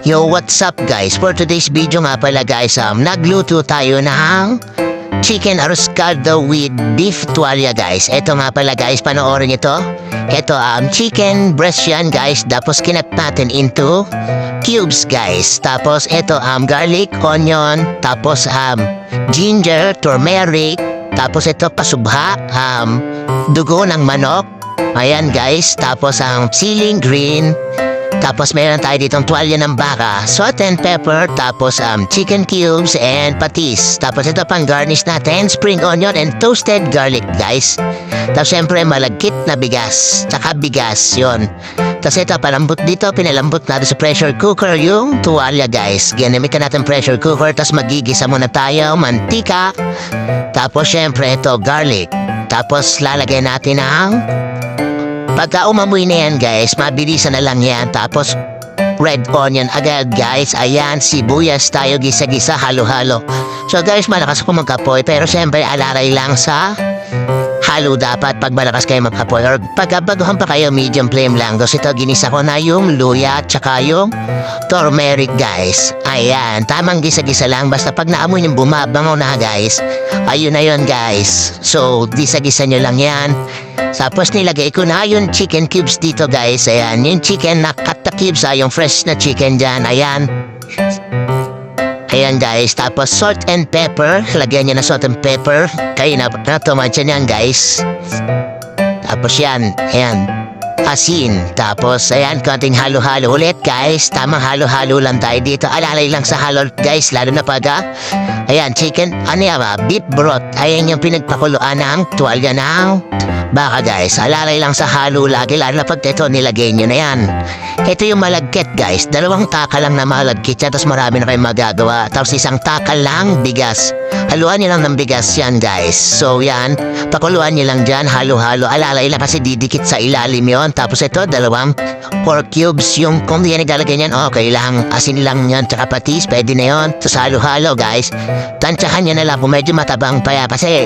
Yo, what's up guys? For today's video nga pala guys, nagluto tayo ng chicken arroz caldo with beef tuwalya guys. Ito nga pala guys, panoorin ito. Ito chicken breast yan guys. Tapos kinat natin into cubes guys. Tapos ito garlic, onion, tapos ginger, turmeric, tapos ito pasubha, dugo ng manok. Ayan guys, tapos siling green. Tapos meron tayo ditong tuwalya ng baka, salt and pepper, tapos chicken cubes and patis. Tapos ito pang garnish natin, spring onion and toasted garlic guys. Tapos syempre malagkit na bigas, tsaka bigas yon. Tapos ito palambot dito, pinalambot natin sa pressure cooker yung tuwalya guys. Ginamitan natin pressure cooker, tapos magigisa muna tayo, mantika. Tapos syempre ito garlic. Tapos lalagay natin ang pagka umamoy na yan guys, mabilisan na lang yan. Tapos red onion agad guys. Ayan, sibuyas tayo, gisa-gisa, halo-halo. So guys, malakas ako magkapoy, pero siyempre alalay lang sa halo dapat pag malakas kayo magkapoy. Or pagka baguhan pa kayo, medium flame lang. Tapos ito, ginisa ko na yung luya, tsaka yung turmeric guys. Ayan, tamang gisa-gisa lang. Basta pag naamoy yung bumabango na guys, ayun na yun guys. So, gisa-gisa nyo lang yan. Tapos nilagay ko na yung chicken cubes dito guys. Ayan, yung chicken na cut the cubes, yung fresh na chicken dyan. Ayan. Ayan guys, tapos salt and pepper. Lagyan nyo na salt and pepper. Kayo na tumansya niyan guys. Tapos yan, ayan, asin. Tapos ayan, konting halo-halo ulit guys. Tamang halo-halo lang tayo dito. Alalay lang sa halo guys, lalo na pag ayan, chicken, beef broth. Ayan yung pinagpakuluan ng tuwalya ng baka guys. Alalay lang sa halo lagi, lalo na pag ito nilagay nyo na yan. Ito yung malagkit guys. 2 taka lang na malagkit yan, tapos marami na kayong magagawa. Tapos 1 taka lang bigas. Haluan nyo lang ng bigas yan guys. So yan, pakuluan nyo lang dyan, halo-halo. Alalay lang kasi didikit sa ilalim yon. Tapos ito, 2 pork cubes. Yung kung yan ilalagay nyan, okay lang. Asin lang yan, tsaka patis, pwede na yon. Tapos halo-halo guys. Tansyahan nyo na lang kung medyo matabang pa yan. Kasi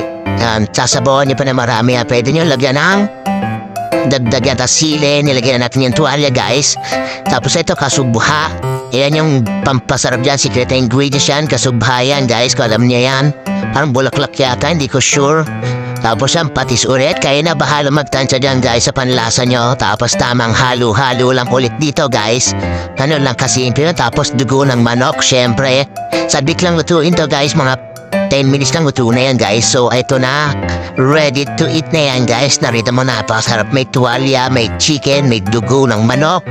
sasabawan nyo pa na marami. Pwede nyo lagyan ng dagdagan at sili. Nilagyan natin yung tuwalya guys. Tapos ito, kasubha. Yan yung pampasarap dyan, secret ingredients yan. Kasubha yan guys, kung alam niya yan. Parang bulaklak yata, hindi ko sure. Tapos yan, patis ulit. Kaya na bahala magtansya dyan guys sa panlasa nyo. Tapos tamang halo-halo lang ulit dito guys. Ano lang kasimple. Tapos dugo ng manok, syempre. Sabik lang lutuin to guys, mga 10 minutes lang luto na yan guys. So ito na, ready to eat na yan guys. Narito mo, napakasarap. May tuwalya, may chicken, may dugo ng manok,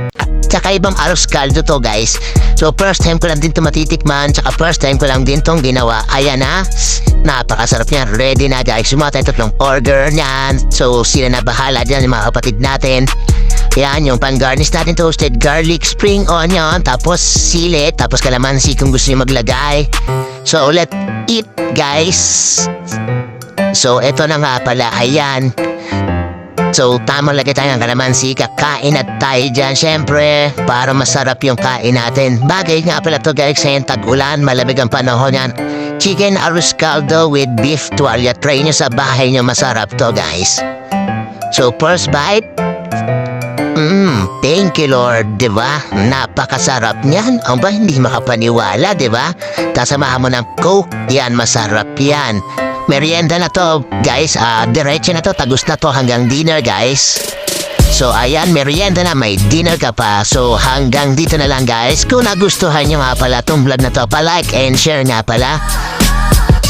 tsaka ibang arroz caldo to guys. So first time ko lang din to matitikman, tsaka first time ko lang din tong ginawa. Ayan na, napakasarap yan. Ready na guys. Sumata yung 3 order niyan. So sila na bahala dyan, yung mga kapatid natin. Yan, yung pan-garnish natin, toasted garlic, spring onion, tapos sili, tapos kalamansi kung gusto nyo maglagay. So let's eat guys. So eto na nga pala, ayan. So tamang lagay tayo ng kalamansi, kakain at tayo dyan syempre, para masarap yung kain natin. Bagay nga pala to guys, ngayon tag-ulan, malamig ang panahon yan. Chicken arroz caldo with beef tuwalya. Try nyo sa bahay nyo, masarap to guys. So first bite. Thank you Lord, diba? Napakasarap niyan. Ang ba, hindi makapaniwala, diba? Tasamahan mo ng Coke, yan, masarap yan. Merienda na to, guys. Diretso na to, tagus na to hanggang dinner, guys. So, ayan, merienda na, may dinner ka pa. So, hanggang dito na lang, guys. Kung nagustuhan nyo nga pala itong vlog na to, pa-like and share nga pala.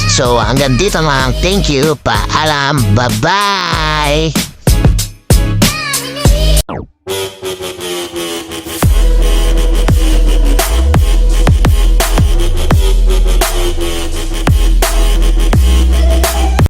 So, hanggang dito lang. Thank you, paalam, bye-bye!